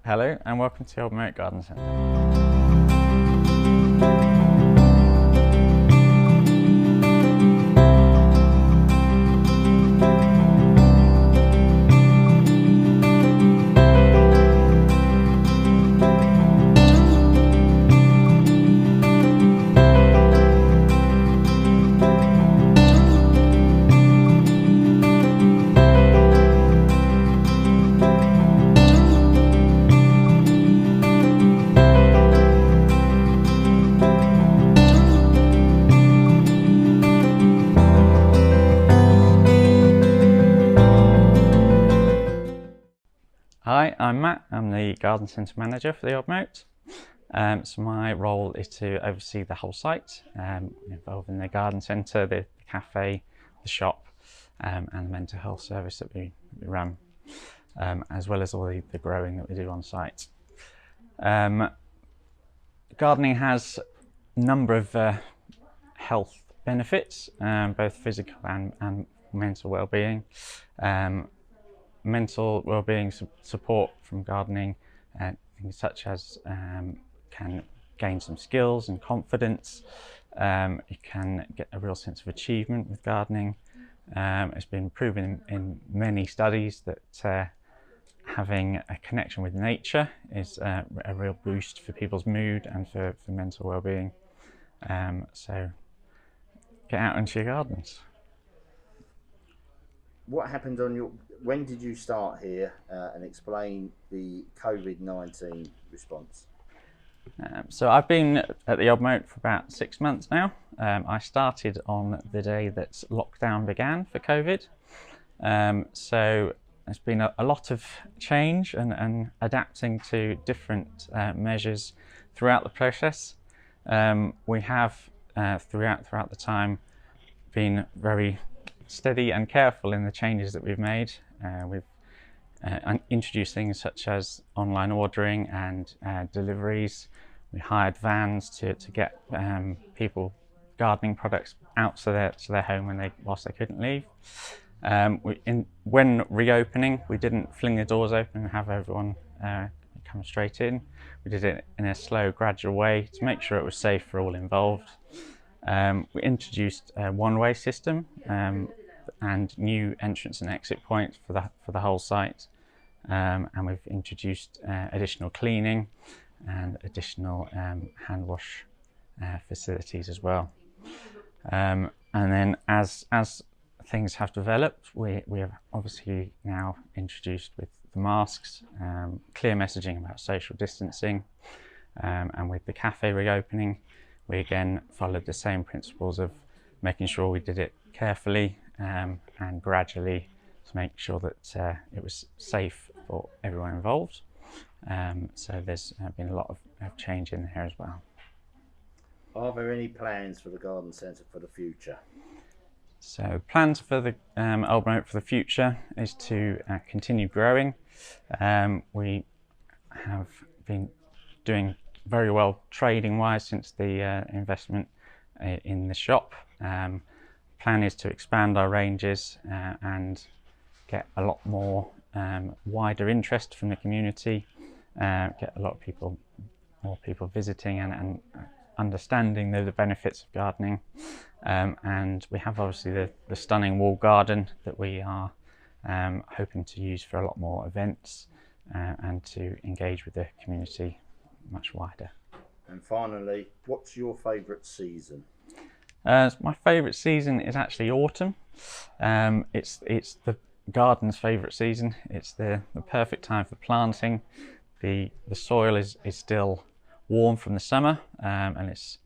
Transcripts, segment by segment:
Hello and welcome to Old Moat Garden Centre. Hi, I'm Matt. I'm the Garden Centre Manager for the Old Moat. So my role is to oversee the whole site, involving the garden centre, the cafe, the shop, and the mental health service that we run, as well as all the growing that we do on site. Gardening has a number of health benefits, both physical and mental well-being. Mental well-being support from gardening, things such as can gain some skills and confidence. You can get a real sense of achievement with gardening. It's been proven in many studies that having a connection with nature is a real boost for people's mood and for mental well-being. So get out into your gardens. What happened when did you start here, and explain the COVID-19 response? So I've been at the Old Moat for about 6 months now. I started on the day that lockdown began for COVID. So there's been a lot of change and adapting to different measures throughout the process. We have throughout the time been very steady and careful in the changes that we've made. We've introduced things such as online ordering and deliveries. We hired vans to get people gardening products out to their home whilst they couldn't leave. When reopening, we didn't fling the doors open and have everyone come straight in. We did it in a slow, gradual way to make sure it was safe for all involved. We introduced a one-way system and new entrance and exit points for the whole site, and we've introduced additional cleaning and additional hand wash facilities as well. And then as things have developed, we have obviously now introduced with the masks, clear messaging about social distancing, and with the cafe reopening, we again followed the same principles of making sure we did it carefully and gradually to make sure that it was safe for everyone involved. So there's been a lot of change in here as well. Are there any plans for the garden centre for the future? So plans for the Old Moat for the future is to continue growing. We have been doing very well trading wise since the investment in the shop. Plan is to expand our ranges and get a lot more wider interest from the community, get a lot of more people visiting and understanding the benefits of gardening. And we have obviously the stunning wall garden that we are hoping to use for a lot more events and to engage with the community much wider. And finally, what's your favourite season? My favourite season is actually autumn. It's the garden's favourite season. It's the perfect time for planting. The soil is still warm from the summer, and it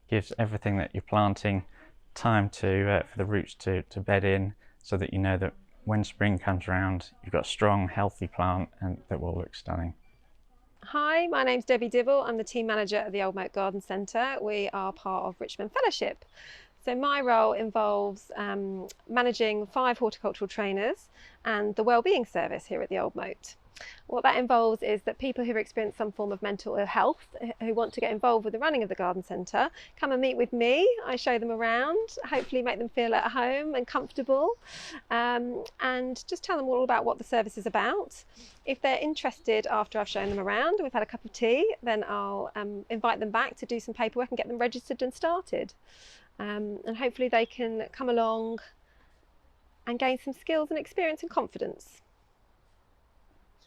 gives everything that you're planting time for the roots to bed in, so that you know that when spring comes around, you've got a strong, healthy plant and that will look stunning. Hi, my name's Debbie Dibble. I'm the team manager at the Old Moat Garden Centre. We are part of Richmond Fellowship. So my role involves managing 5 horticultural trainers and the Wellbeing service here at the Old Moat. What that involves is that people who experience some form of mental ill health, who want to get involved with the running of the garden centre, come and meet with me. I show them around, hopefully make them feel at home and comfortable, and just tell them all about what the service is about. If they're interested after I've shown them around, we've had a cup of tea, then I'll invite them back to do some paperwork and get them registered and started. And hopefully they can come along and gain some skills and experience and confidence.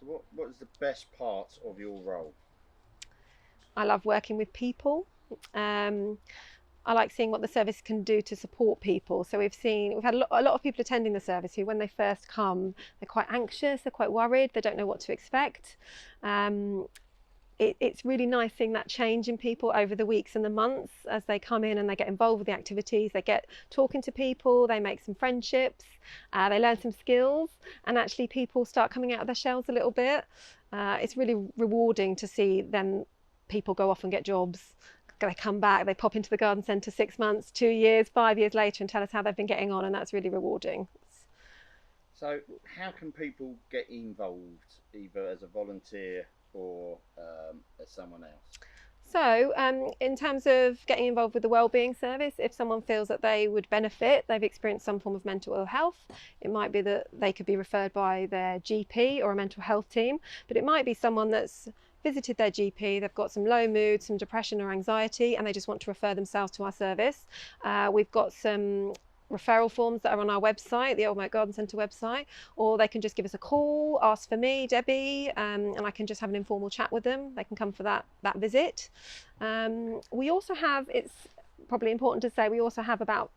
So what is the best part of your role? I love working with people. I like seeing what the service can do to support people. So we've had a lot of people attending the service who, when they first come, they're quite anxious, they're quite worried, they don't know what to expect. It's really nice seeing that change in people over the weeks and the months as they come in and they get involved with the activities, they get talking to people, they make some friendships, they learn some skills, and actually people start coming out of their shells a little bit. It's really rewarding to see then people go off and get jobs. They come back, they pop into the garden centre 6 months, 2 years, 5 years later and tell us how they've been getting on, and that's really rewarding. So how can people get involved, either as a volunteer or as someone else? So in terms of getting involved with the Wellbeing service, if someone feels that they would benefit, they've experienced some form of mental ill health, it might be that they could be referred by their GP or a mental health team, but it might be someone that's visited their GP, they've got some low mood, some depression or anxiety, and they just want to refer themselves to our service. We've got some referral forms that are on our website, the Old Moat Garden Centre website, or they can just give us a call, ask for me, Debbie, and I can just have an informal chat with them. They can come for that visit. We also have, it's probably important to say, we also have about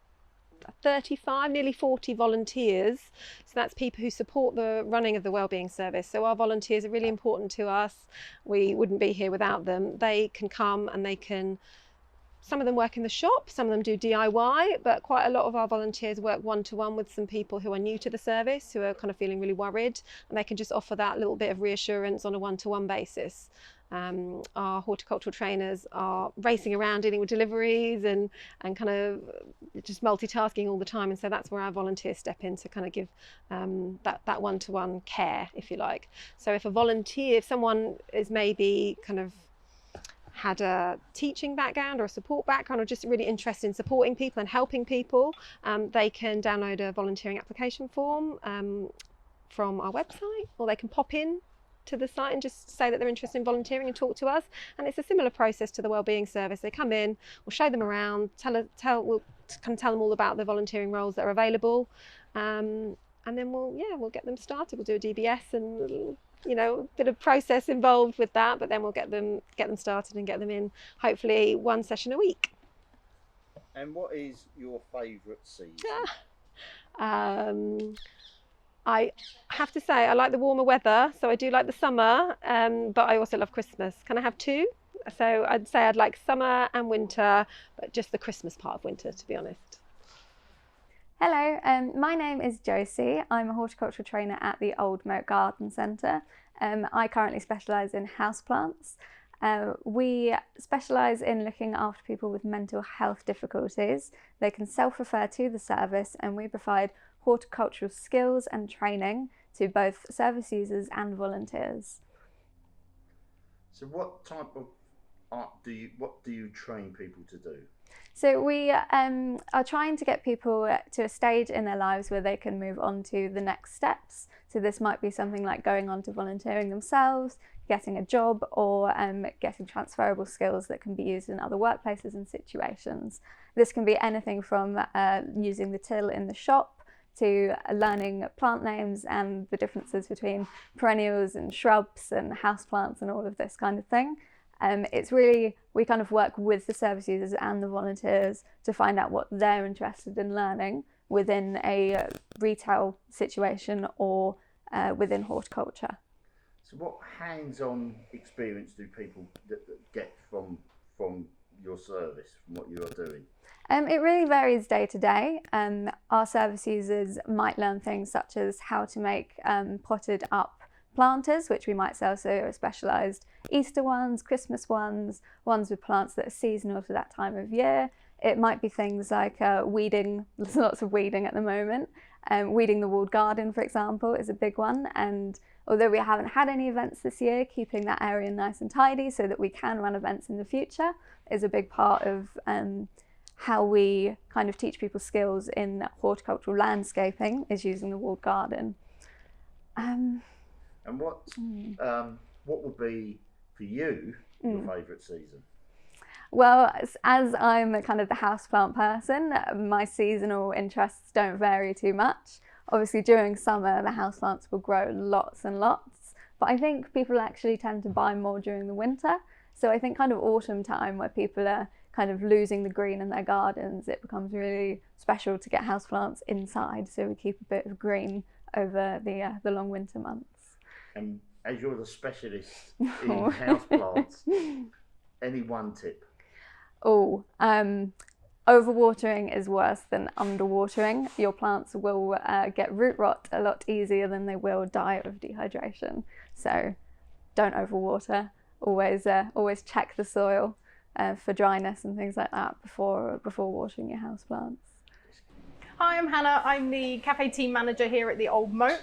35, nearly 40 volunteers. So that's people who support the running of the Wellbeing service. So our volunteers are really important to us. We wouldn't be here without them. They can come and they can, some of them work in the shop, some of them do DIY, but quite a lot of our volunteers work one-to-one with some people who are new to the service, who are kind of feeling really worried, and they can just offer that little bit of reassurance on a one-to-one basis. Our horticultural trainers are racing around dealing with deliveries and kind of just multitasking all the time, and so that's where our volunteers step in to kind of give that one-to-one care, if you like. So if a volunteer, if someone is maybe kind of had a teaching background or a support background, or just really interested in supporting people and helping people, they can download a volunteering application form from our website, or they can pop in to the site and just say that they're interested in volunteering and talk to us. And it's a similar process to the Wellbeing service. They come in, we'll show them around, we'll kind of tell them all about the volunteering roles that are available, and then we'll get them started. We'll do a DBS and a bit of process involved with that, but then we'll get them started and get them in hopefully one session a week. And what is your favourite season? I have to say I like the warmer weather, so I do like the summer, but I also love Christmas. Can I have two? So I'd say I'd like summer and winter, but just the Christmas part of winter, to be honest. Hello, my name is Josie. I'm a horticultural trainer at the Old Moat Garden Centre. I currently specialise in houseplants. We specialise in looking after people with mental health difficulties. They can self-refer to the service, and we provide horticultural skills and training to both service users and volunteers. So what type of art do you train people to do? So we are trying to get people to a stage in their lives where they can move on to the next steps. So this might be something like going on to volunteering themselves, getting a job, or getting transferable skills that can be used in other workplaces and situations. This can be anything from using the till in the shop to learning plant names and the differences between perennials and shrubs and houseplants and all of this kind of thing. It's really, we kind of work with the service users and the volunteers to find out what they're interested in learning within a retail situation or within horticulture. So what hands-on experience do people get from your service, from what you are doing? It really varies day to day. Our service users might learn things such as how to make potted up planters, which we might sell, so specialised Easter ones, Christmas ones with plants that are seasonal to that time of year. It might be things like weeding, there's lots of weeding at the moment. Weeding the walled garden, for example, is a big one, and although we haven't had any events this year, keeping that area nice and tidy so that we can run events in the future is a big part of how we kind of teach people skills in horticultural landscaping, is using the walled garden. And what would be for you your favourite season? Well, as I'm a kind of the houseplant person, my seasonal interests don't vary too much. Obviously during summer the houseplants will grow lots and lots, but I think people actually tend to buy more during the winter. So I think kind of autumn time, where people are kind of losing the green in their gardens, it becomes really special to get houseplants inside, so we keep a bit of green over the long winter months. And as you're the specialist in houseplants, any one tip? Overwatering is worse than underwatering. Your plants will get root rot a lot easier than they will die of dehydration. So don't overwater. Always check the soil for dryness and things like that before watering your houseplants. Hi, I'm Hannah. I'm the cafe team manager here at the Old Moat.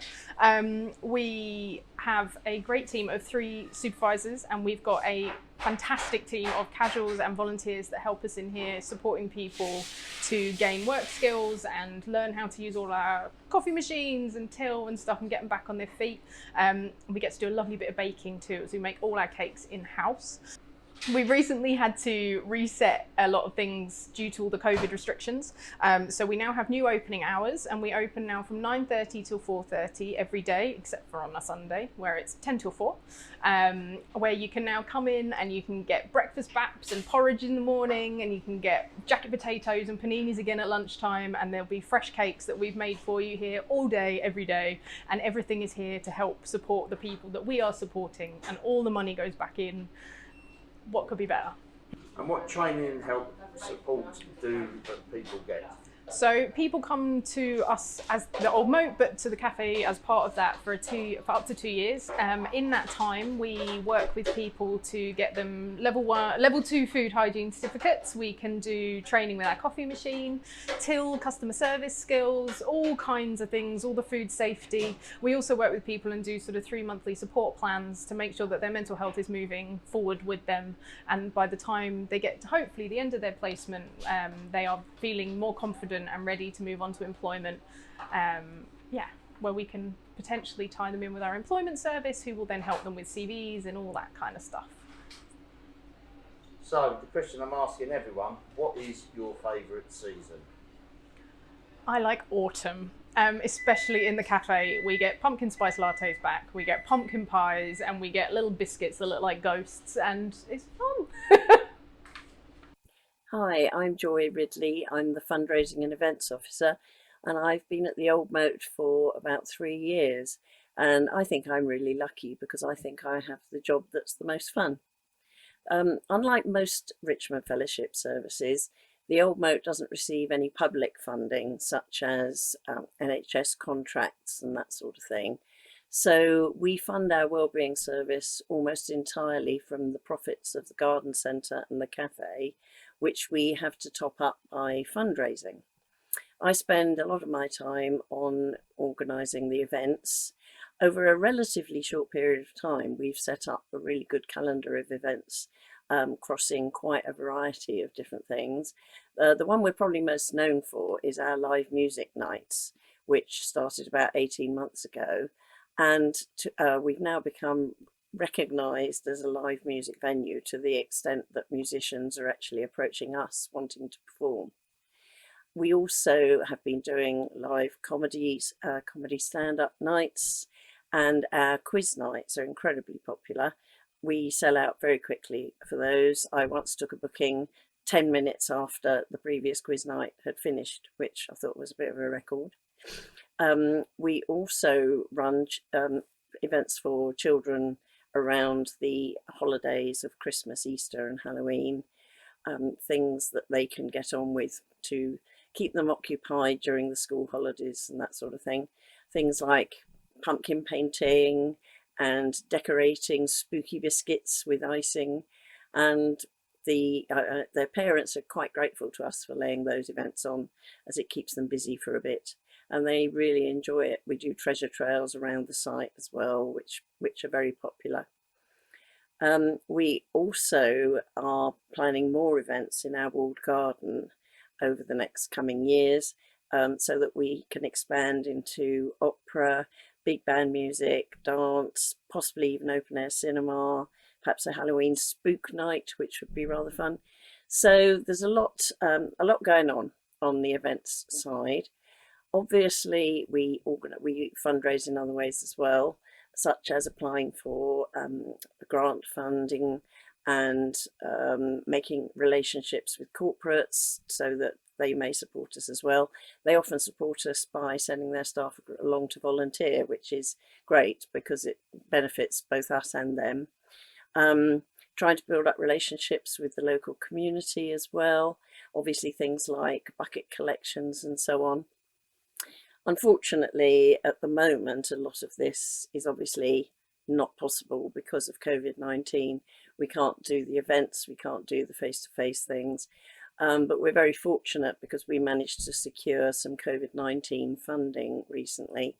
We have a great team of 3 supervisors, and we've got a fantastic team of casuals and volunteers that help us in here, supporting people to gain work skills and learn how to use all our coffee machines and till and stuff and get them back on their feet. We get to do a lovely bit of baking too, as we make all our cakes in-house. We've recently had to reset a lot of things due to all the COVID restrictions. So we now have new opening hours, and we open now from 9:30 till 4:30 every day, except for on a Sunday where it's 10 till 4, where you can now come in and you can get breakfast baps and porridge in the morning, and you can get jacket potatoes and paninis again at lunchtime, and there'll be fresh cakes that we've made for you here all day, every day, and everything is here to help support the people that we are supporting, and all the money goes back in. What could be better? And what training and help support do people get? So people come to us as the Old Moat, but to the cafe as part of that for up to 2 years. In that time, we work with people to get them level 2 food hygiene certificates. We can do training with our coffee machine, till customer service skills, all kinds of things, all the food safety. We also work with people and do sort of 3 monthly support plans to make sure that their mental health is moving forward with them. And by the time they get to hopefully the end of their placement, they are feeling more confident and ready to move on to employment, where we can potentially tie them in with our employment service, who will then help them with CVs and all that kind of stuff. So the question I'm asking everyone, what is your favourite season? I like autumn, especially in the cafe. We get pumpkin spice lattes back, we get pumpkin pies, and we get little biscuits that look like ghosts, and it's fun. Hi, I'm Joy Ridley. I'm the Fundraising and Events Officer, and I've been at the Old Moat for about 3 years. And I think I'm really lucky because I think I have the job that's the most fun. Unlike most Richmond Fellowship services, the Old Moat doesn't receive any public funding, such as NHS contracts and that sort of thing. So we fund our Wellbeing service almost entirely from the profits of the garden centre and the cafe, which we have to top up by fundraising. I spend a lot of my time on organising the events. Over a relatively short period of time, we've set up a really good calendar of events, crossing quite a variety of different things. The one we're probably most known for is our live music nights, which started about 18 months ago. And we've now become recognised as a live music venue to the extent that musicians are actually approaching us wanting to perform. We also have been doing live comedies, comedy stand-up nights, and our quiz nights are incredibly popular. We sell out very quickly for those. I once took a booking 10 minutes after the previous quiz night had finished, which I thought was a bit of a record. We also run events for children around the holidays of Christmas, Easter and Halloween, things that they can get on with to keep them occupied during the school holidays and that sort of thing. Things like pumpkin painting and decorating spooky biscuits with icing, and their parents are quite grateful to us for laying those events on, as it keeps them busy for a bit. and they really enjoy it. We do treasure trails around the site as well, which are very popular. We also are planning more events in our walled garden over the next coming years, so that we can expand into opera, big band music, dance, possibly even open air cinema, perhaps a Halloween spook night, which would be rather fun. So there's a lot going on the events side. Obviously, we fundraise in other ways as well, such as applying for grant funding and making relationships with corporates so that they may support us as well. They often support us by sending their staff along to volunteer, which is great because it benefits both us and them. Trying to build up relationships with the local community as well. Obviously things like bucket collections and so on. Unfortunately, at the moment, a lot of this is obviously not possible because of COVID-19. We can't do the events, we can't do the face-to-face things. But we're very fortunate because we managed to secure some COVID-19 funding recently.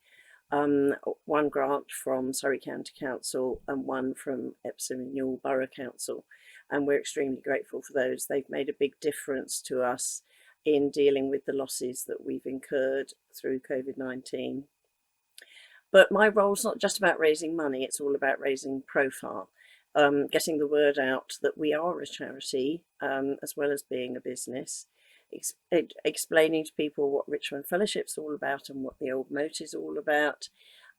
One grant from Surrey County Council and one from Epsom and Newell Borough Council. And we're extremely grateful for those. They've made a big difference to us in dealing with the losses that we've incurred through COVID-19. But my role's not just about raising money, it's all about raising profile. Getting the word out that we are a charity, as well as being a business, explaining to people what Richmond Fellowship's all about and what the Old Moat is all about.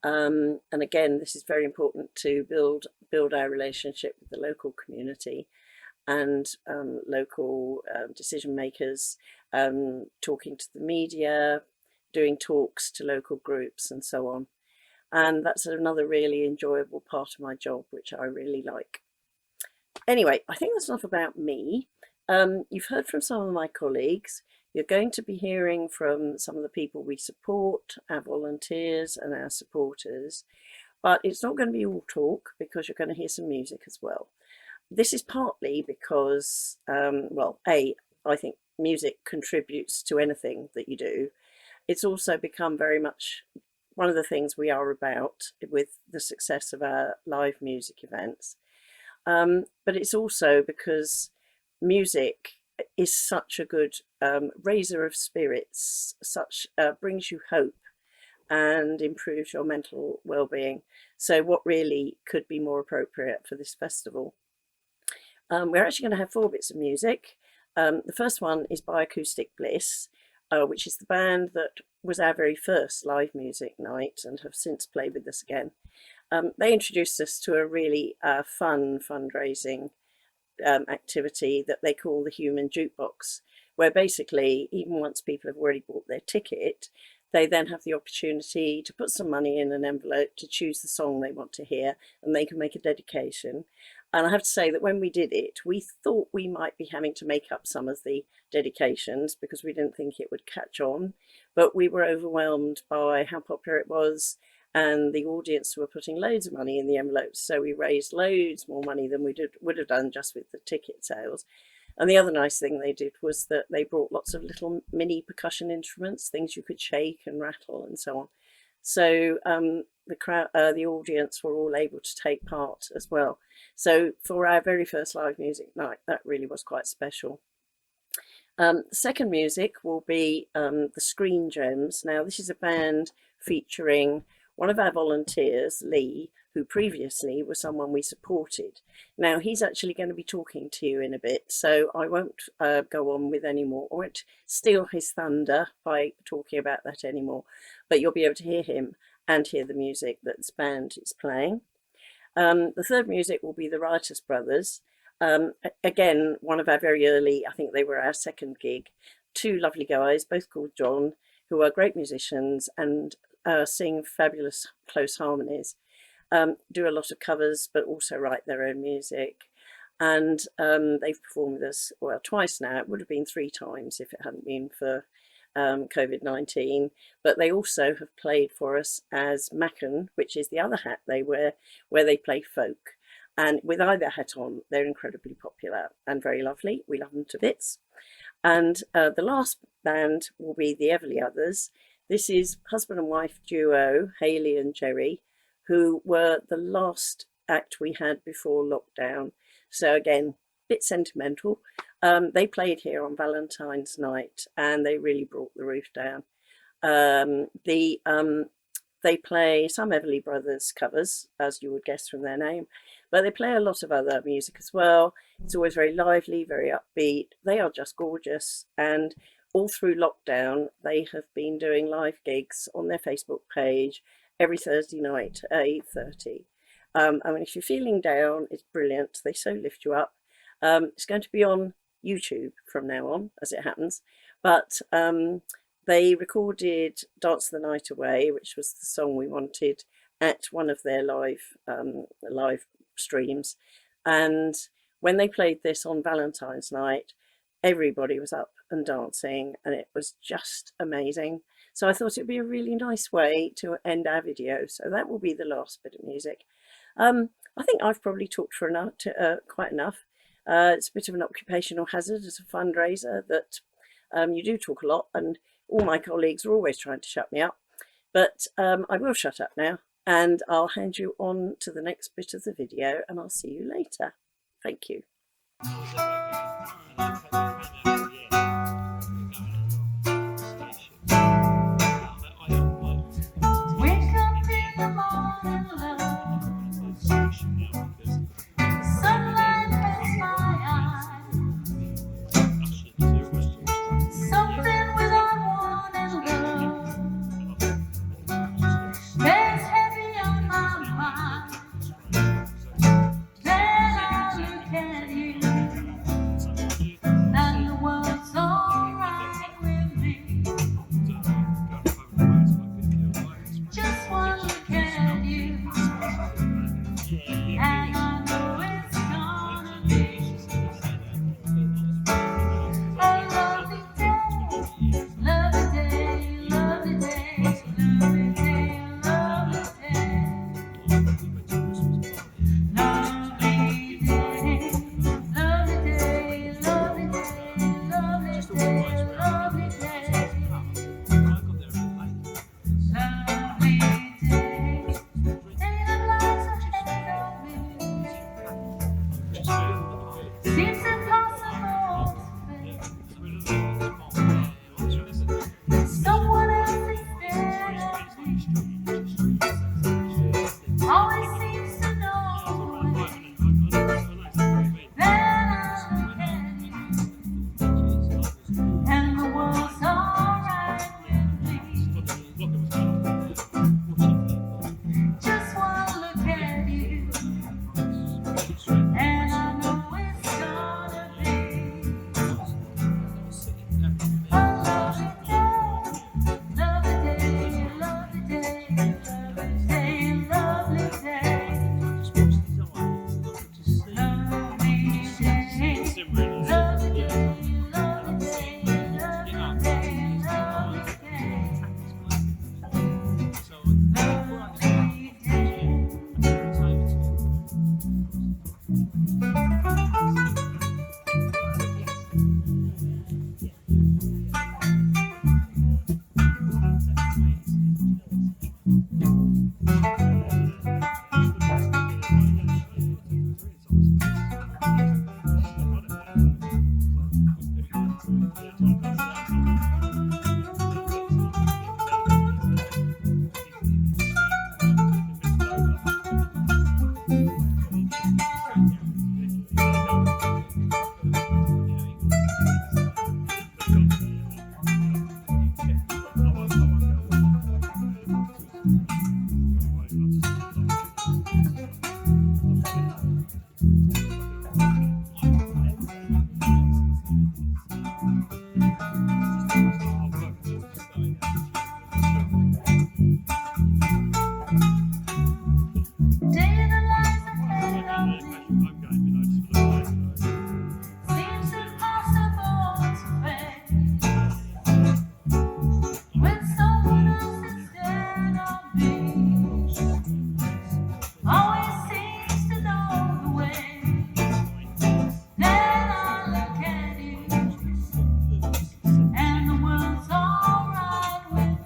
And again, this is very important to build our relationship with the local community and local decision makers, talking to the media, doing talks to local groups and so on. And that's another really enjoyable part of my job, which I really like. Anyway, I think that's enough about me. You've heard from some of my colleagues. You're going to be hearing from some of the people we support, our volunteers and our supporters. But it's not going to be all talk because you're going to hear some music as well. This is partly because, I think music contributes to anything that you do. It's also become very much one of the things we are about with the success of our live music events. But it's also because music is such a good raiser of spirits, brings you hope and improves your mental well-being. So what really could be more appropriate for this festival? We're actually going to have 4 bits of music. The first one is by Acoustic Bliss, which is the band that was our very first live music night and have since played with us again. They introduced us to a really fun fundraising activity that they call the Human Jukebox, where basically, even once people have already bought their ticket, they then have the opportunity to put some money in an envelope to choose the song they want to hear, and they can make a dedication. And I have to say that when we did it, we thought we might be having to make up some of the dedications because we didn't think it would catch on, but we were overwhelmed by how popular it was, and the audience were putting loads of money in the envelopes, so we raised loads more money than we would have done just with the ticket sales. And the other nice thing they did was that they brought lots of little mini percussion instruments, things you could shake and rattle and so on. So the audience were all able to take part as well. So for our very first live music night, that really was quite special. The second music will be the Screen Gems. Now, this is a band featuring one of our volunteers, Lee, who previously was someone we supported. Now, he's actually going to be talking to you in a bit, so I won't go on with any more. I won't steal his thunder by talking about that anymore, but you'll be able to hear him and hear the music that this band is playing. The third music will be the Writers Brothers. Again, one of our very early, I think they were our second gig. 2 lovely guys, both called John, who are great musicians and sing fabulous close harmonies. Do a lot of covers, but also write their own music. And they've performed with us, well, twice now. It would have been 3 times if it hadn't been for COVID-19. But they also have played for us as Macon, which is the other hat they wear, where they play folk. And with either hat on, they're incredibly popular and very lovely. We love them to bits. And the last band will be the Everly Others. This is husband and wife duo, Hayley and Jerry, who were the last act we had before lockdown. So again, bit sentimental. They played here on Valentine's night and they really brought the roof down. They play some Everly Brothers covers, as you would guess from their name, but they play a lot of other music as well. It's always very lively, very upbeat. They are just gorgeous, and all through lockdown they have been doing live gigs on their Facebook page every Thursday night at 8:30. I mean, if you're feeling down, it's brilliant. They so lift you up. It's going to be on YouTube from now on, as it happens, but they recorded Dance the Night Away, which was the song we wanted, at one of their live streams. And when they played this on Valentine's night, everybody was up and dancing, and it was just amazing. So I thought it'd be a really nice way to end our video. So that will be the last bit of music. I think I've probably talked for quite enough. It's a bit of an occupational hazard as a fundraiser that you do talk a lot, and all my colleagues are always trying to shut me up, but I will shut up now, and I'll hand you on to the next bit of the video, and I'll see you later. Thank you.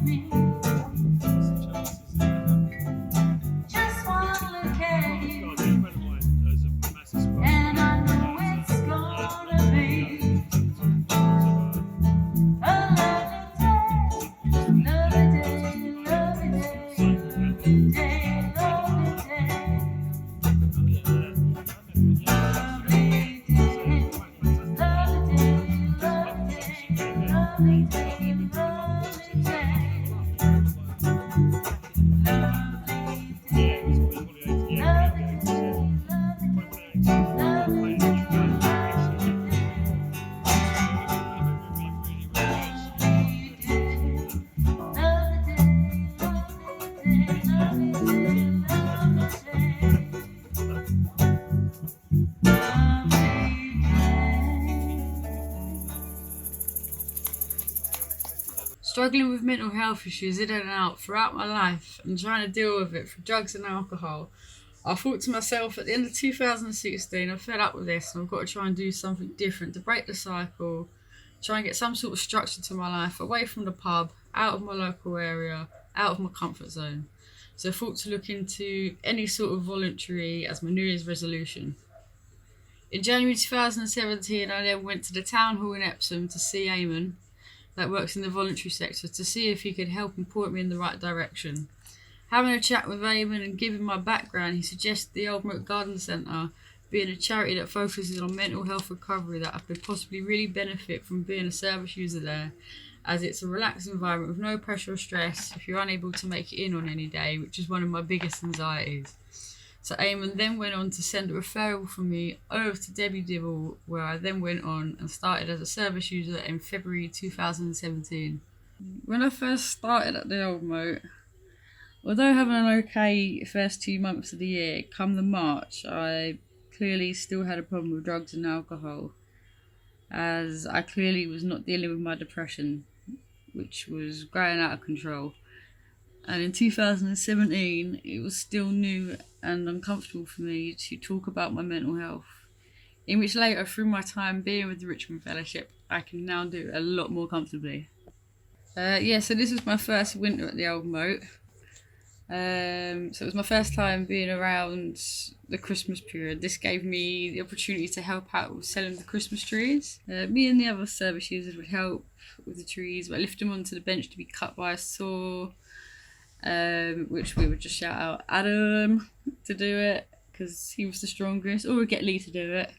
Me. struggling with mental health issues in and out throughout my life and trying to deal with it through drugs and alcohol, I thought to myself at the end of 2016, I'm fed up with this and I've got to try and do something different to break the cycle, try and get some sort of structure to my life, away from the pub, out of my local area, out of my comfort zone. So I thought to look into any sort of voluntary as my New Year's resolution. In January 2017, I then went to the town hall in Epsom to see Eamon, that works in the voluntary sector, to see if he could help and point me in the right direction. Having a chat with Eamon and given my background, he suggested the Old Moat Garden Centre being a charity that focuses on mental health recovery, that I could possibly really benefit from being a service user there, as it's a relaxed environment with no pressure or stress if you're unable to make it in on any day, which is one of my biggest anxieties. So Eamon then went on to send a referral from me over to Debbie Dibble, where I then went on and started as a service user in February 2017. When I first started at the Old Moat, although having an okay first 2 months of the year, come the March, I clearly still had a problem with drugs and alcohol, as I clearly was not dealing with my depression, which was growing out of control. And in 2017, it was still new and uncomfortable for me to talk about my mental health, in which later, through my time being with the Richmond Fellowship, I can now do a lot more comfortably. So this was my first winter at the Old Moat. So it was my first time being around the Christmas period. This gave me the opportunity to help out with selling the Christmas trees. Me and the other service users would help with the trees. We'd lift them onto the bench to be cut by a saw, which we would just shout out Adam to do it because he was the strongest, or we'd get Lee to do it.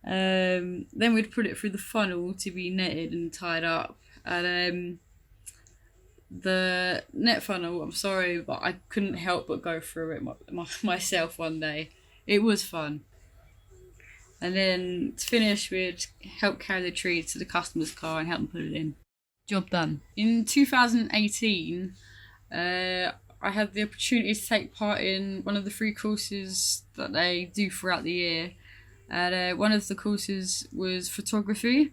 Then we'd put it through the funnel to be netted and tied up. And the net funnel, I'm sorry, but I couldn't help but go through it myself one day. It was fun. And then to finish, we'd help carry the tree to the customer's car and help them put it in. Job done. In 2018, I had the opportunity to take part in one of the free courses that they do throughout the year. And one of the courses was photography,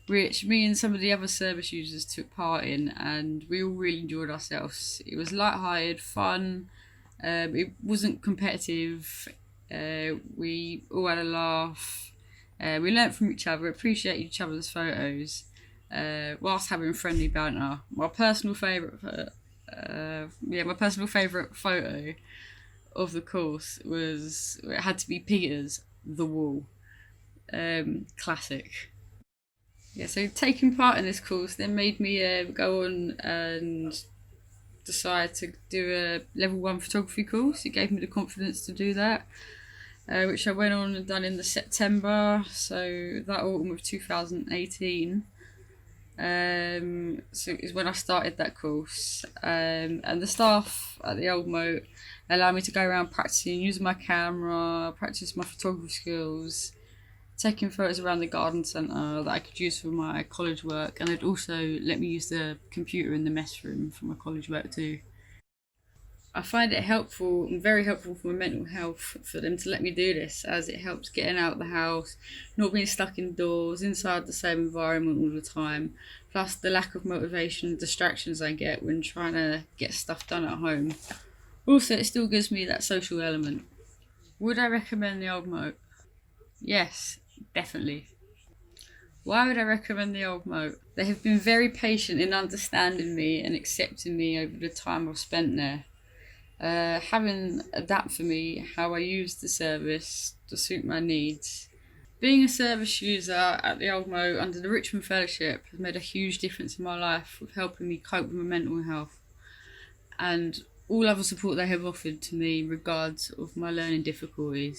which me and some of the other service users took part in, and we all really enjoyed ourselves. It was light-hearted, fun, it wasn't competitive, we all had a laugh, we learnt from each other, appreciated each other's photos, whilst having friendly banter. My personal favourite photo of the course was, it had to be Peter's The Wall. Classic. Yeah, so taking part in this course then made me go on and decide to do a level 1 photography course. It gave me the confidence to do that, which I went on and done in the September, so that autumn of 2018. So is when I started that course, and the staff at the Old Moat allowed me to go around practicing, using my camera, practice my photography skills, taking photos around the garden centre that I could use for my college work, and they'd also let me use the computer in the mess room for my college work too. I find it helpful and very helpful for my mental health for them to let me do this, as it helps getting out of the house, not being stuck indoors, inside the same environment all the time, plus the lack of motivation and distractions I get when trying to get stuff done at home. Also, it still gives me that social element. Would I recommend the Old Moat? Yes, definitely. Why would I recommend the Old Moat? They have been very patient in understanding me and accepting me over the time I've spent there. Having adapt for me how I use the service to suit my needs. Being a service user at the Old Moat under the Richmond Fellowship has made a huge difference in my life, with helping me cope with my mental health and all other support they have offered to me in regards of my learning difficulties.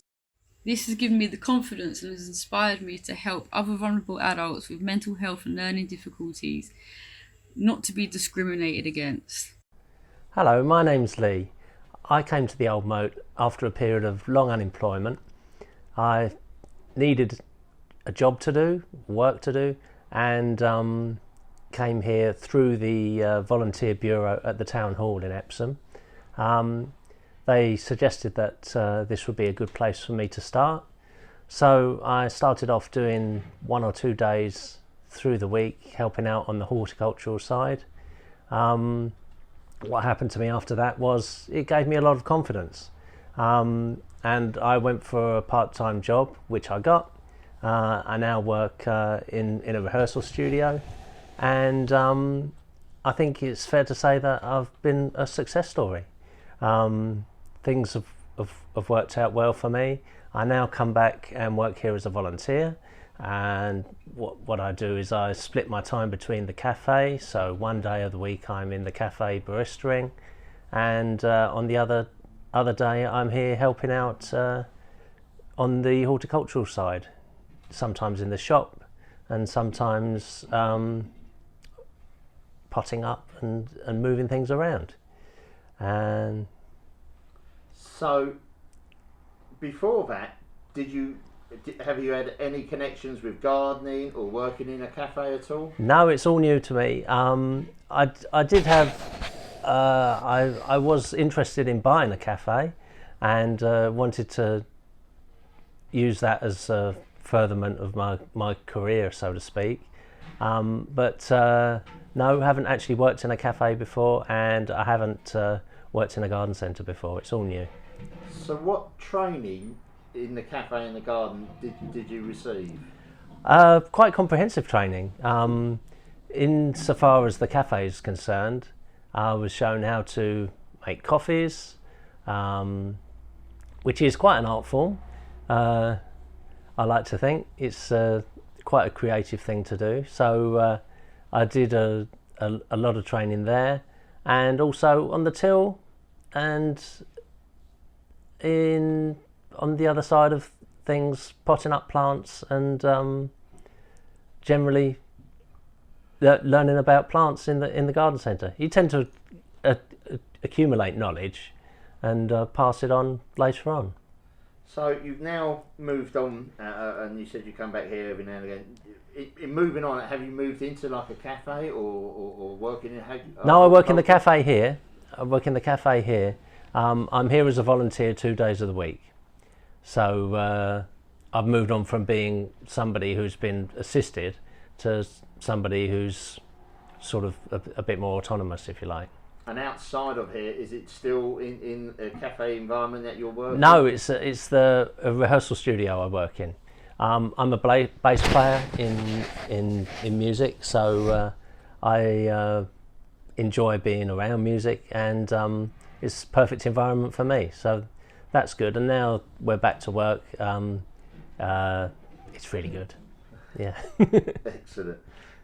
This has given me the confidence and has inspired me to help other vulnerable adults with mental health and learning difficulties not to be discriminated against. Hello, my name's Lee. I came to the Old Moat after a period of long unemployment. I needed a job to do, work to do, and came here through the volunteer bureau at the town hall in Epsom. They suggested that this would be a good place for me to start. So I started off doing 1 or 2 days through the week helping out on the horticultural side. What happened to me after that was it gave me a lot of confidence, and I went for a part-time job, which I got. I now work in a rehearsal studio, and I think it's fair to say that I've been a success story. Things have worked out well for me. I now come back and work here as a volunteer, and what I do is I split my time between the cafe. So one day of the week I'm in the cafe baristering, and on the other day I'm here helping out on the horticultural side, sometimes in the shop and sometimes potting up and moving things around. And so before that, have you had any connections with gardening or working in a cafe at all? No, it's all new to me. I did have, I was interested in buying a cafe and wanted to use that as a furtherment of my career, so to speak. But no, haven't actually worked in a cafe before, and I haven't worked in a garden centre before. It's all new. So what training in the cafe and the garden did you receive? Quite comprehensive training. Insofar as the cafe is concerned, I was shown how to make coffees, which is quite an art form. I like to think it's quite a creative thing to do. So I did a lot of training there, and also on the till, and on the other side of things, potting up plants and generally learning about plants in the garden centre. You tend to accumulate knowledge and pass it on later on. So you've now moved on, and you said you come back here every now and again. In moving on, have you moved into like a cafe or working in? No, I work in the cafe here. I'm here as a volunteer 2 days of the week. So I've moved on from being somebody who's been assisted to somebody who's sort of a bit more autonomous, if you like. And outside of here, is it still in a cafe environment that you're working? No, it's the rehearsal studio I work in. I'm a bass player in music, so I enjoy being around music, and it's a perfect environment for me. So that's good. And now we're back to work. It's really good. Yeah. Excellent.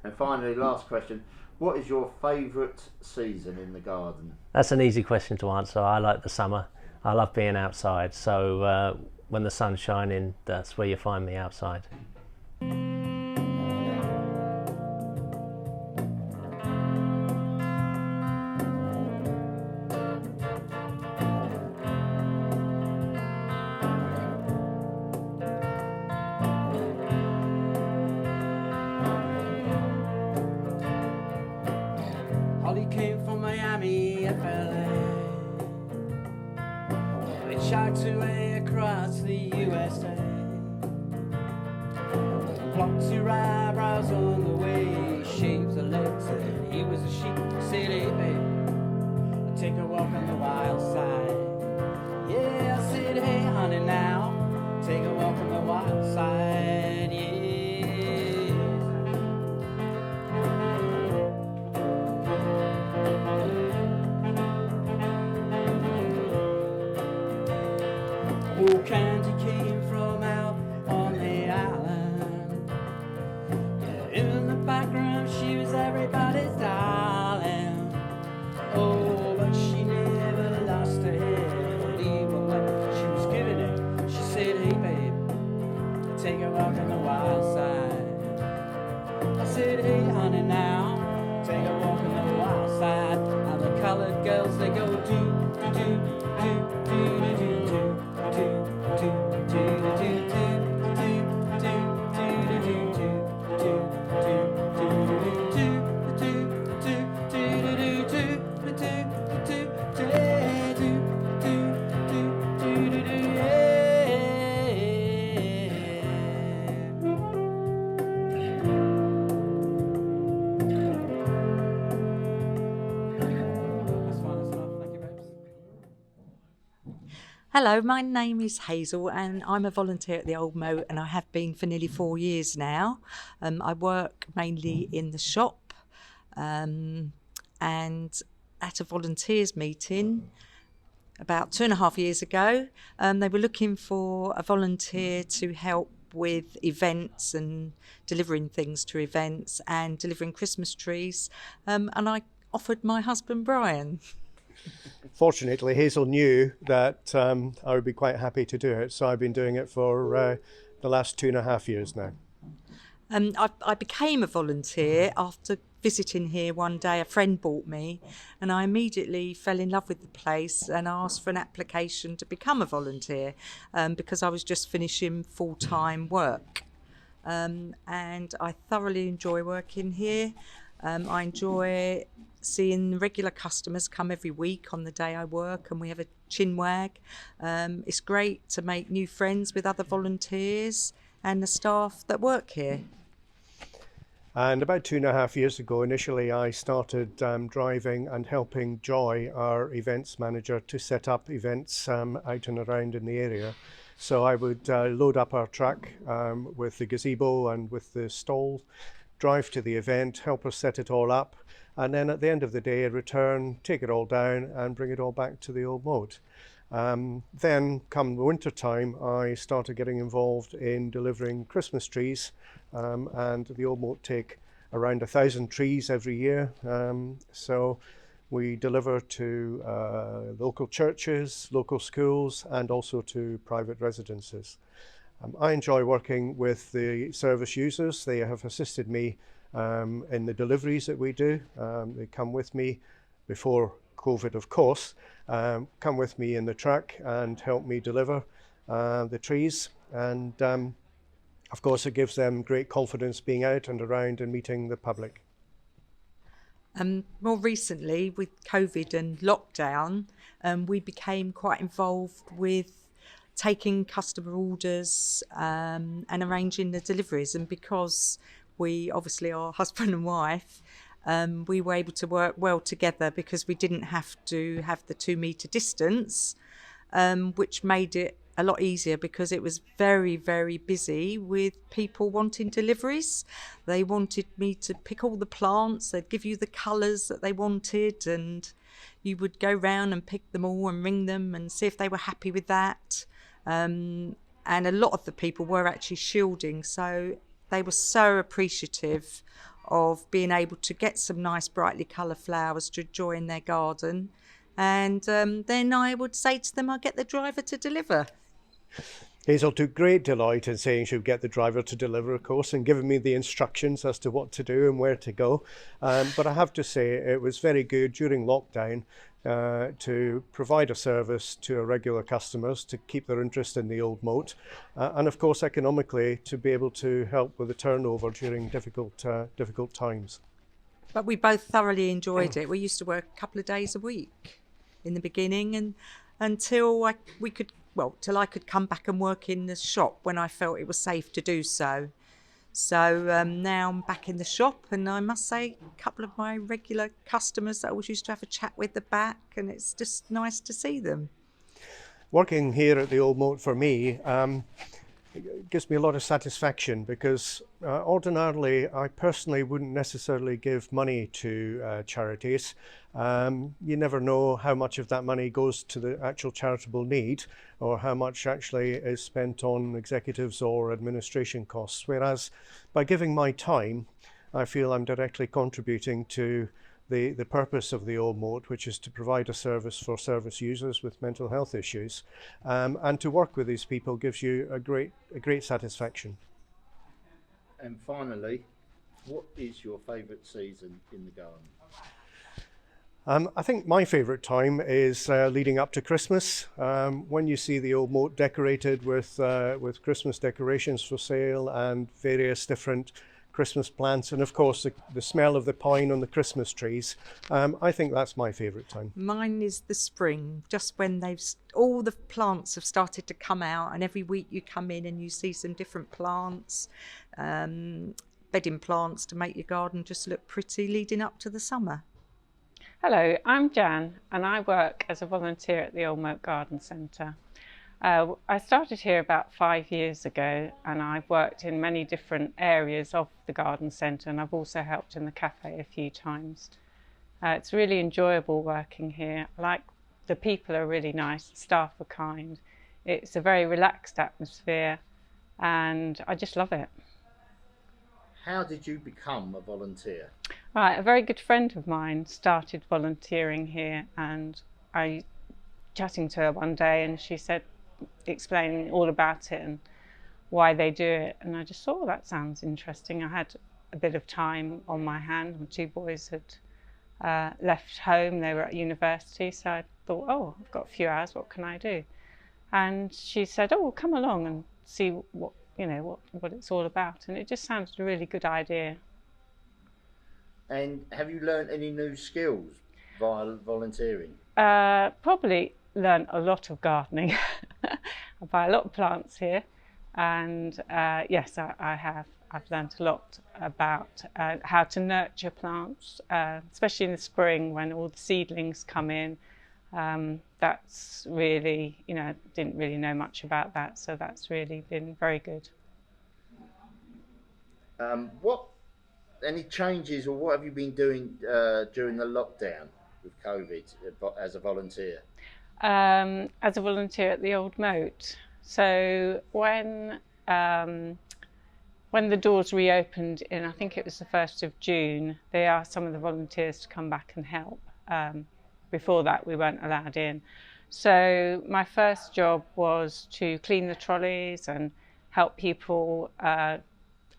And finally, last question. What is your favourite season in the garden? That's an easy question to answer. I like the summer. I love being outside. So when the sun's shining, that's where you find me, outside. Holly came from Miami, FLA. Hitchhiked away across the USA. Plucked your eyebrows on the way, shaves her legs, and he was a sheep. Said, hey babe, take a walk on the wild side. Yeah, I said, hey honey now, take a walk on the wild side. Yeah. Oh, Candy came from out on the island. Yeah, in the background, she was everybody's darling. Oh, but she never lost her head. Even when she was giving it, she said, hey babe, take a walk on the wild side. I said, hey honey now, take a walk on the wild side. And the colored girls, they go do, do, do, do, do, do, do, do. Hello, my name is Hazel and I'm a volunteer at the Old Moat, and I have been for nearly 4 years now. I work mainly in the shop, and at a volunteers meeting about 2.5 years ago, they were looking for a volunteer to help with events and delivering things to events and delivering Christmas trees, and I offered my husband Brian. Fortunately, Hazel knew that I would be quite happy to do it, so I've been doing it for the last 2.5 years now. I became a volunteer after visiting here one day. A friend bought me, and I immediately fell in love with the place and asked for an application to become a volunteer because I was just finishing full-time work. And I thoroughly enjoy working here. I enjoy seeing regular customers come every week on the day I work, and we have a chinwag. It's great to make new friends with other volunteers and the staff that work here. And about 2.5 years ago, initially I started driving and helping Joy, our events manager, to set up events out and around in the area. So I would load up our truck with the gazebo and with the stall, drive to the event, help us set it all up, and then at the end of the day return, take it all down and bring it all back to the Old Moat. Then come the winter time, I started getting involved in delivering Christmas trees, and the Old Moat take around 1,000 trees every year. So we deliver to local churches, local schools, and also to private residences. I enjoy working with the service users. They have assisted me in the deliveries that we do. They come with me before COVID, of course, come with me in the truck and help me deliver the trees. And of course, it gives them great confidence being out and around and meeting the public. More recently, with COVID and lockdown, we became quite involved with taking customer orders and arranging the deliveries. And because we obviously are husband and wife, we were able to work well together because we didn't have to have the 2 metre distance, which made it a lot easier because it was very, very busy with people wanting deliveries. They wanted me to pick all the plants, they'd give you the colours that they wanted, and you would go round and pick them all and ring them and see if they were happy with that. And a lot of the people were actually shielding, so they were so appreciative of being able to get some nice brightly coloured flowers to enjoy in their garden. And then I would say to them, I'll get the driver to deliver. Hazel took great delight in saying she would get the driver to deliver, of course, and giving me the instructions as to what to do and where to go. But I have to say it was very good during lockdown to provide a service to our regular customers to keep their interest in the Old Moat, and of course economically to be able to help with the turnover during difficult times. But we both thoroughly enjoyed it. We used to work a couple of days a week in the beginning, and until I could come back and work in the shop when I felt it was safe to do so. So now I'm back in the shop, and I must say a couple of my regular customers that I always used to have a chat with are back, and it's just nice to see them. Working here at the Old Moat for me it gives me a lot of satisfaction because ordinarily I personally wouldn't necessarily give money to charities. You never know how much of that money goes to the actual charitable need or how much actually is spent on executives or administration costs, whereas by giving my time I feel I'm directly contributing to the purpose of the Old Moat, which is to provide a service for service users with mental health issues, and to work with these people gives you a great satisfaction. And finally, what is your favourite season in the garden? I think my favourite time is leading up to Christmas, when you see the Old Moat decorated with Christmas decorations for sale and various different Christmas plants, and of course the smell of the pine on the Christmas trees. I think that's my favourite time. Mine is the spring, just when all the plants have started to come out, and every week you come in and you see some different plants, bedding plants to make your garden just look pretty leading up to the summer. Hello, I'm Jan and I work as a volunteer at the Old Moat Garden Centre. I started here about 5 years ago, and I've worked in many different areas of the garden centre, and I've also helped in the cafe a few times. It's really enjoyable working here. The people are really nice, the staff are kind. It's a very relaxed atmosphere, and I just love it. How did you become a volunteer? Right, a very good friend of mine started volunteering here, and I chatting to her one day, and she said, explaining all about it and why they do it, and I just thought, oh, that sounds interesting. I had a bit of time on my hand. My 2 boys had left home, they were at university, so I thought, oh, I've got a few hours, what can I do? And she said, oh, well, come along and see what it's all about, and it just sounded a really good idea. And have you learned any new skills via volunteering? Probably learned a lot of gardening. I buy a lot of plants here, and yes, I have. I've learned a lot about how to nurture plants, especially in the spring when all the seedlings come in. That's really, didn't really know much about that, so that's really been very good. Any changes, or what have you been doing during the lockdown with COVID as a volunteer? As a volunteer at the Old Moat. So when the doors reopened in, I think it was the 1st of June, they asked some of the volunteers to come back and help. Before that, we weren't allowed in. So my first job was to clean the trolleys and help people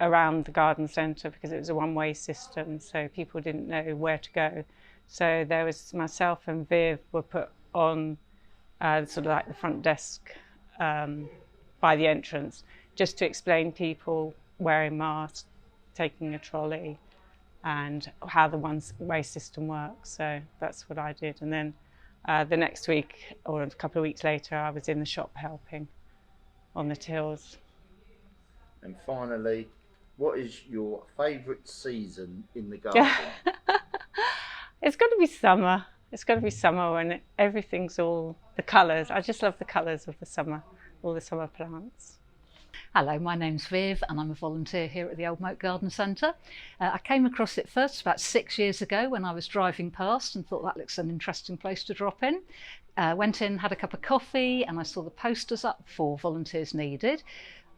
around the garden centre, because it was a one-way system, so people didn't know where to go. So there was myself and Viv were put on sort of like the front desk by the entrance, just to explain people wearing masks, taking a trolley, and how the one-way system works. So that's what I did. And then the next week, or a couple of weeks later, I was in the shop helping on the tills. And finally, what is your favourite season in the garden? It's got to be summer. It's got to be summer when everything's all the colours. I just love the colours of the summer, all the summer plants. Hello, my name's Viv and I'm a volunteer here at the Old Moat Garden Centre. I came across it first about 6 years ago when I was driving past and thought that looks an interesting place to drop in. Went in, had a cup of coffee, and I saw the posters up for volunteers needed.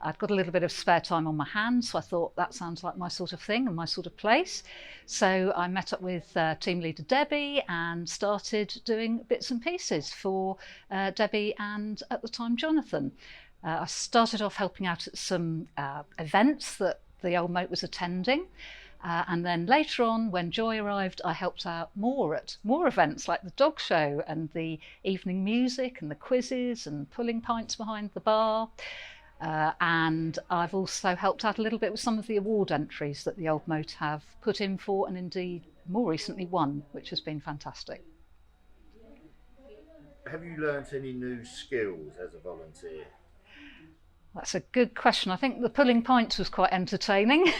I'd got a little bit of spare time on my hands, so I thought that sounds like my sort of thing and my sort of place. So I met up with team leader Debbie and started doing bits and pieces for Debbie and, at the time, Jonathan. I started off helping out at some events that the Old Moat was attending. And then later on, when Joy arrived, I helped out more at more events like the dog show and the evening music and the quizzes and pulling pints behind the bar. And I've also helped out a little bit with some of the award entries that the Old Moat have put in for, and indeed more recently won, which has been fantastic. Have you learnt any new skills as a volunteer? That's a good question. I think the pulling pints was quite entertaining.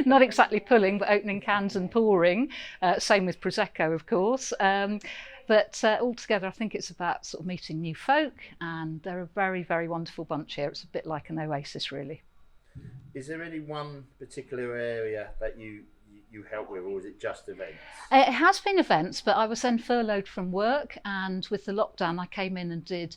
Not exactly pulling, but opening cans and pouring. Same with Prosecco, of course. But altogether, I think it's about sort of meeting new folk, and they're a very, very wonderful bunch here. It's a bit like an oasis, really. Is there any one particular area that you help with, or is it just events? It has been events, but I was then furloughed from work, and with the lockdown I came in and did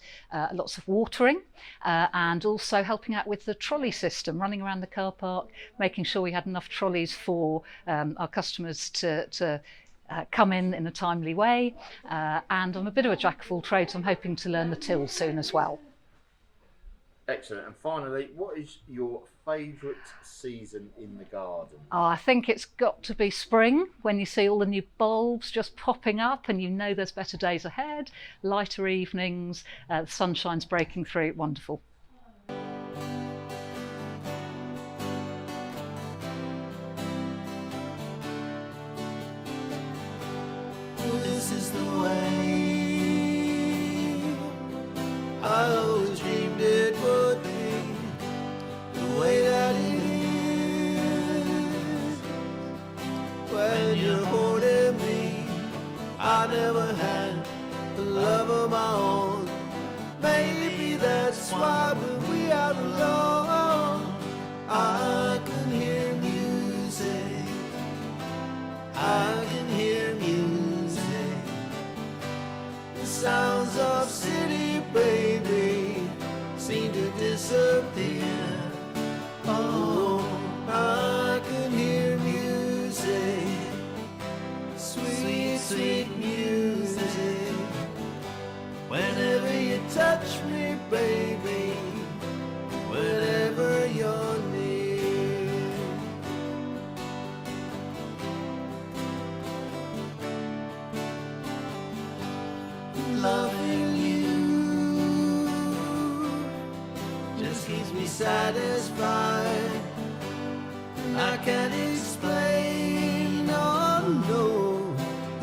lots of watering and also helping out with the trolley system, running around the car park, making sure we had enough trolleys for our customers to come in a timely way. And I'm a bit of a jack of all trades. I'm hoping to learn the till soon as well. Excellent. And finally, what is your favourite season in the garden? Oh, I think it's got to be spring, when you see all the new bulbs just popping up and you know there's better days ahead, lighter evenings, the sunshine's breaking through, wonderful. This is the way I always dreamed it would be, the way that it is. When you're holding me, I never had a love of my own. Maybe that's satisfied. I can't explain, oh no,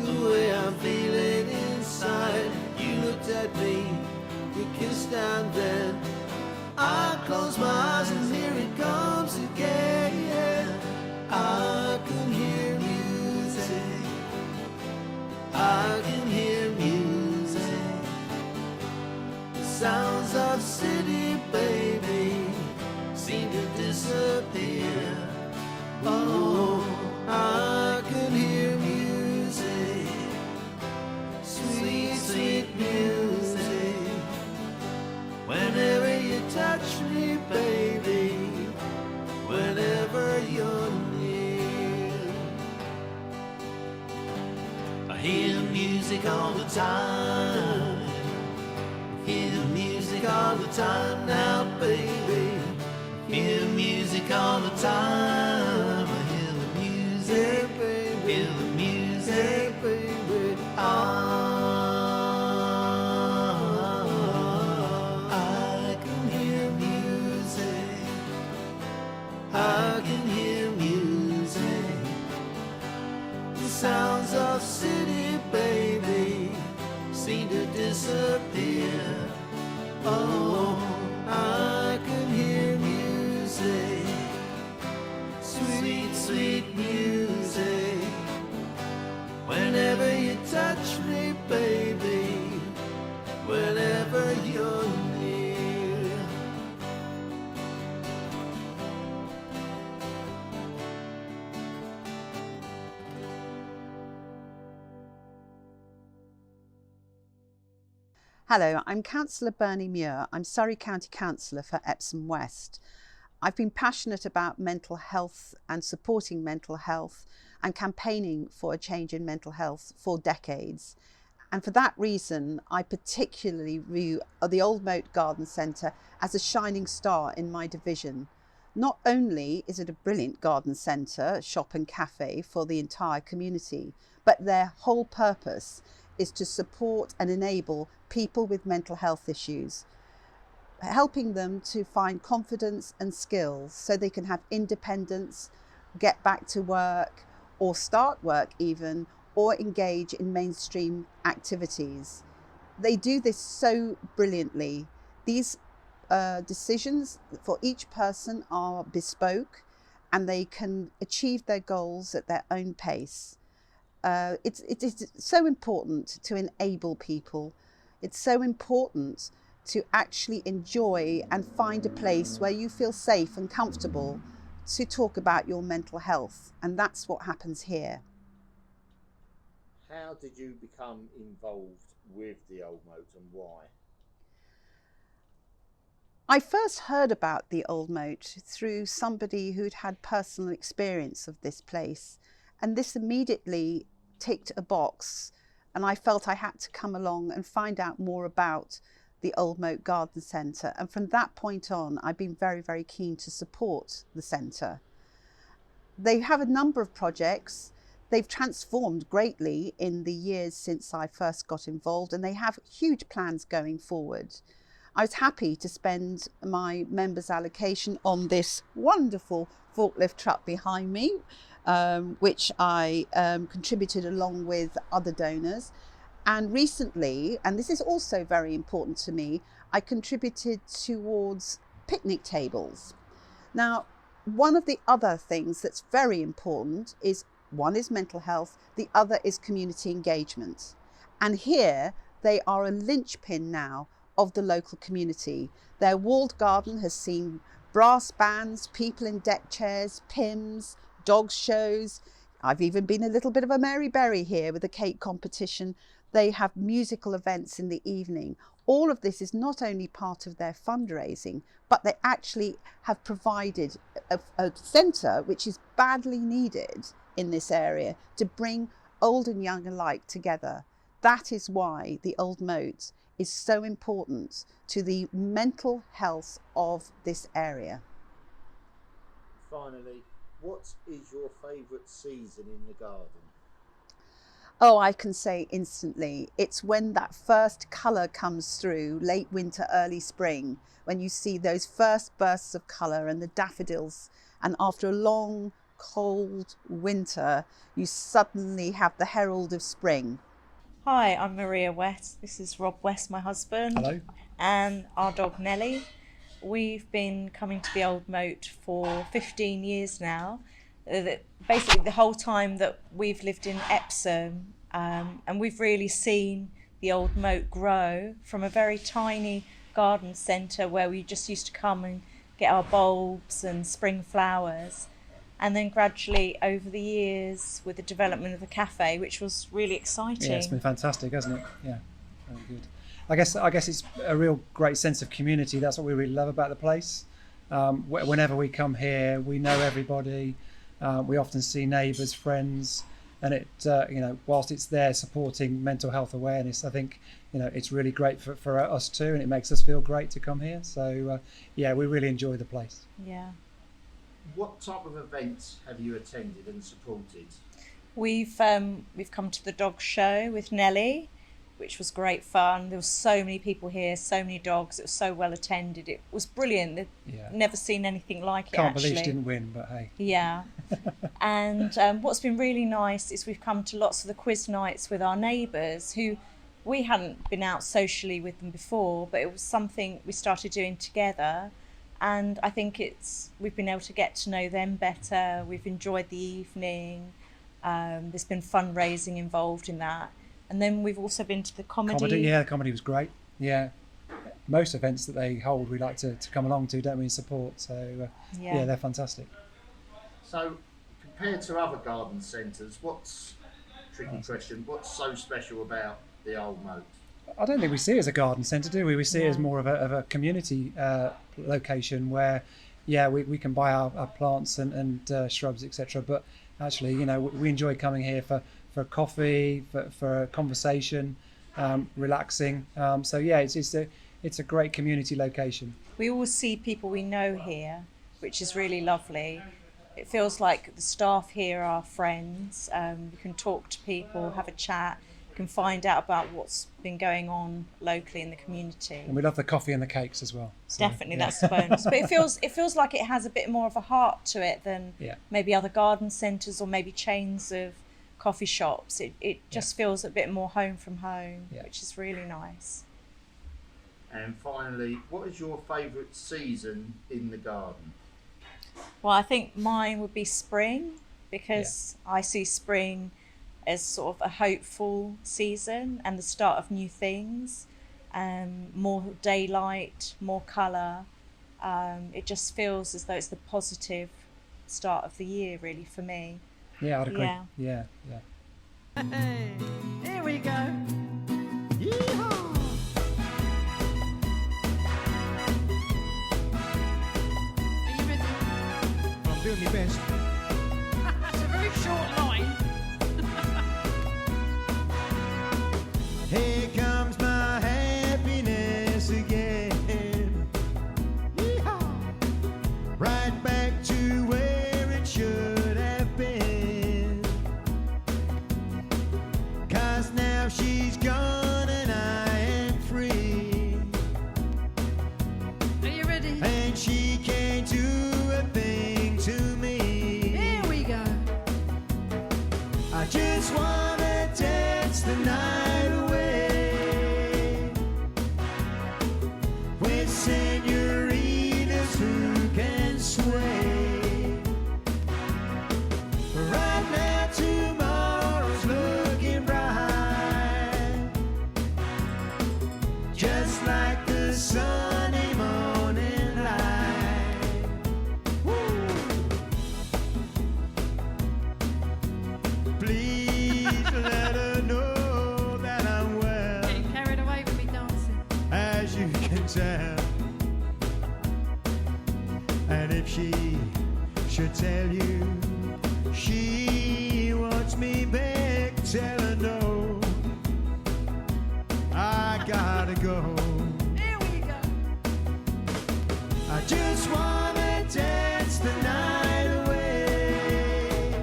the way I'm feeling inside. You looked at me, we kissed and then I close my eyes and here it comes again. I can hear music, I can hear music. The sounds of city, baby, seem to disappear. Oh, I can hear music, sweet, sweet music. Whenever you touch me, baby, whenever you're near. I hear music all the time, I hear music all the time now, baby. I hear music all the time, I hear the music, baby, hear the music, baby. I can hear music, I can hear music. The sounds of city, baby, seem to disappear. Oh, I can hear music, sweet, sweet music. Whenever you touch me, baby, whenever you're near. Hello, I'm Councillor Bernie Muir. I'm Surrey County Councillor for Epsom West. I've been passionate about mental health and supporting mental health and campaigning for a change in mental health for decades. And for that reason, I particularly view the Old Moat Garden Centre as a shining star in my division. Not only is it a brilliant garden centre, shop and cafe for the entire community, but their whole purpose is to support and enable people with mental health issues, helping them to find confidence and skills so they can have independence, get back to work or start work even, or engage in mainstream activities. They do this so brilliantly. These decisions for each person are bespoke and they can achieve their goals at their own pace. It is so important to enable people. It's so important to actually enjoy and find a place where you feel safe and comfortable to talk about your mental health. And that's what happens here. How did you become involved with the Old Moat and why? I first heard about the Old Moat through somebody who'd had personal experience of this place. And this immediately ticked a box, and I felt I had to come along and find out more about the Old Moat Garden Centre. And from that point on, I've been very, very keen to support the centre. They have a number of projects. They've transformed greatly in the years since I first got involved, and they have huge plans going forward. I was happy to spend my members' allocation on this wonderful forklift truck behind me, which I contributed along with other donors. And recently, and this is also very important to me, I contributed towards picnic tables. Now, one of the other things that's very important is, one is mental health, the other is community engagement. And here they are a linchpin now of the local community. Their walled garden has seen brass bands, people in deck chairs, PIMS, dog shows. I've even been a little bit of a Mary Berry here with a cake competition. They have musical events in the evening. All of this is not only part of their fundraising, but they actually have provided a centre which is badly needed in this area to bring old and young alike together. That is why the Old Moat is so important to the mental health of this area. Finally, what is your favourite season in the garden? Oh, I can say instantly. It's when that first colour comes through, late winter, early spring, when you see those first bursts of colour and the daffodils, and after a long, cold winter, you suddenly have the herald of spring. Hi, I'm Maria West. This is Rob West, my husband. Hello. And our dog Nellie. We've been coming to the Old Moat for 15 years now. Basically the whole time that we've lived in Epsom, and we've really seen the Old Moat grow from a very tiny garden centre where we just used to come and get our bulbs and spring flowers. And then gradually over the years with the development of the cafe, which was really exciting. Yeah, it's been fantastic, hasn't it? Yeah, very good. I guess it's a real great sense of community. That's what we really love about the place. Whenever we come here, we know everybody. We often see neighbours, friends, and it whilst it's there supporting mental health awareness, I think it's really great for us too, and it makes us feel great to come here. So yeah, we really enjoy the place. Yeah. What type of events have you attended and supported? We've come to the dog show with Nellie, which was great fun. There were so many people here, so many dogs. It was so well attended. It was brilliant. Yeah. Never seen anything like it. Can't believe she didn't win, but hey. Yeah. And what's been really nice is we've come to lots of the quiz nights with our neighbours who we hadn't been out socially with them before, but it was something we started doing together. And I think we've been able to get to know them better. We've enjoyed the evening. There's been fundraising involved in that. And then we've also been to the comedy. Yeah, the comedy was great. Yeah. Most events that they hold, we like to come along to, don't we, and support. So yeah, they're fantastic. So compared to other garden centres, tricky question, what's so special about the Old Moat? I don't think we see it as a garden centre, do we? We see it as more of a community location where, yeah, we can buy our plants and shrubs, etc. But actually, we enjoy coming here for coffee, for a conversation, relaxing. So yeah, it's a great community location. We always see people we know here, which is really lovely. It feels like the staff here are friends. We can talk to people, have a chat. Can find out about what's been going on locally in the community. And we love the coffee and the cakes as well. So, definitely, yeah. That's the bonus. But it feels like it has a bit more of a heart to it than maybe other garden centres or maybe chains of coffee shops. It just feels a bit more home from home, which is really nice. And finally, what is your favourite season in the garden? Well, I think mine would be spring, because I see spring as sort of a hopeful season and the start of new things, more daylight, more colour. It just feels as though it's the positive start of the year, really, for me. Yeah, I'd agree. Yeah. Hey, here we go. Yeehaw! Are you ready? I'm doing my best. That's a very short line. Here comes my happiness again. Yeehaw! Right back to where it should have been. 'Cause now she's gone and I am free. Are you ready? And she can't do a thing to me. Here we go. I just wanna dance the night away. Senoritas who can sway. Right now tomorrow's looking bright, just like the sunny morning light. Woo. Please let her know that I'm well. Getting carried away with me dancing, as you can tell. And if she should tell you she wants me back, tell her no, I gotta go. Here we go. I just wanna dance the night away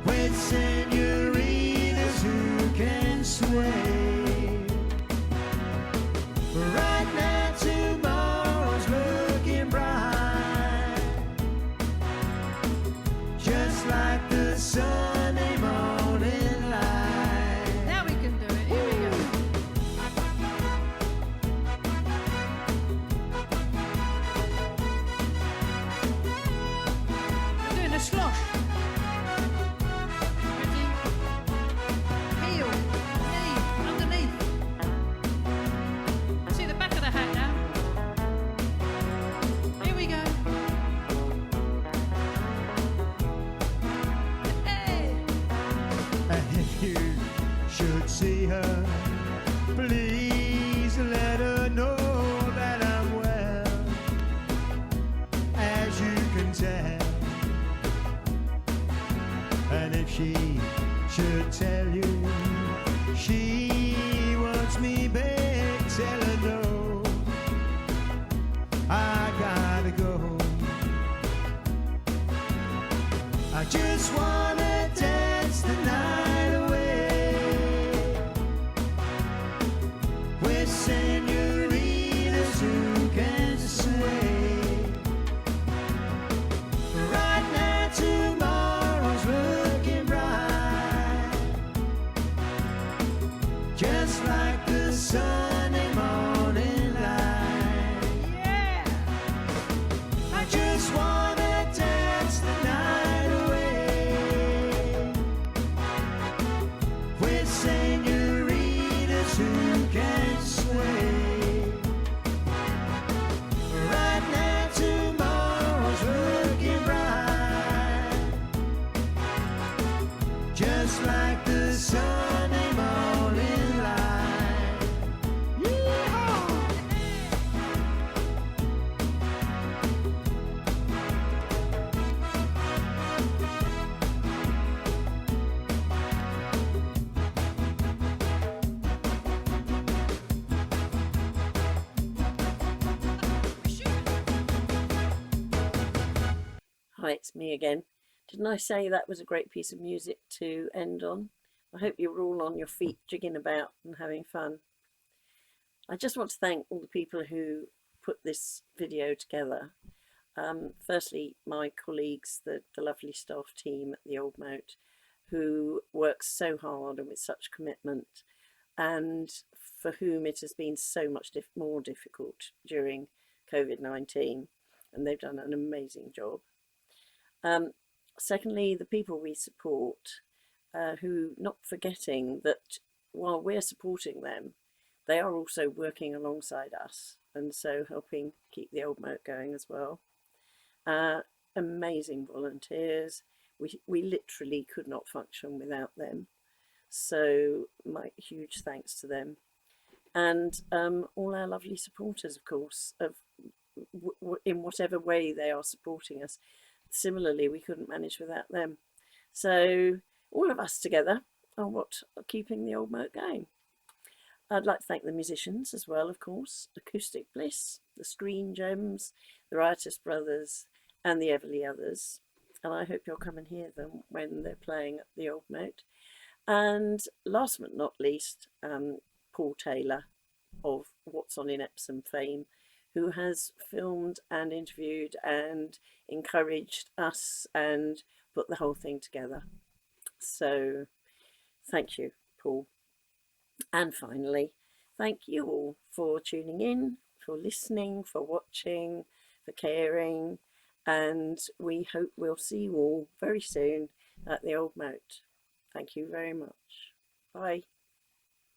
with Senor. the slosh. Ready? Heel, knee, underneath. See the back of the hat now. Here we go. Hey. And if you should see her, please let her know that I'm well, as you can tell. And if she should tell you she wants me back, tell her no, I gotta go. I just wanna dance the night away with senoritas who can sway. Right now tomorrow's looking bright, just like the Sunday morning light. Yeah, I just wanna dance the night away with senoritas who can sway. Right now tomorrow's looking bright, just like the Sunday morning light. Yeehaw! Hi, it's me again. Didn't I say that was a great piece of music to end on? I hope you're all on your feet jigging about and having fun. I just want to thank all the people who put this video together. Firstly, my colleagues, the lovely staff team at the Old Moat, who works so hard and with such commitment, and for whom it has been so much more difficult during COVID-19, and they've done an amazing job. Secondly, the people we support, who, not forgetting that while we're supporting them, they are also working alongside us, and so helping keep the Old Moat going as well. Amazing volunteers. We literally could not function without them, so my huge thanks to them. And all our lovely supporters, of course, in whatever way they are supporting us. Similarly, we couldn't manage without them. So all of us together are what are keeping the Old Moat going. I'd like to thank the musicians as well, of course, Acoustic Bliss, the Screen Gems, the Riotous Brothers and the Everly Others. And I hope you'll come and hear them when they're playing at the Old Moat. And last but not least, Paul Taylor of What's On in Epsom fame, who has filmed and interviewed and encouraged us and put the whole thing together. So thank you, Paul. And finally, thank you all for tuning in, for listening, for watching, for caring, and we hope we'll see you all very soon at the Old Moat. Thank you very much. Bye.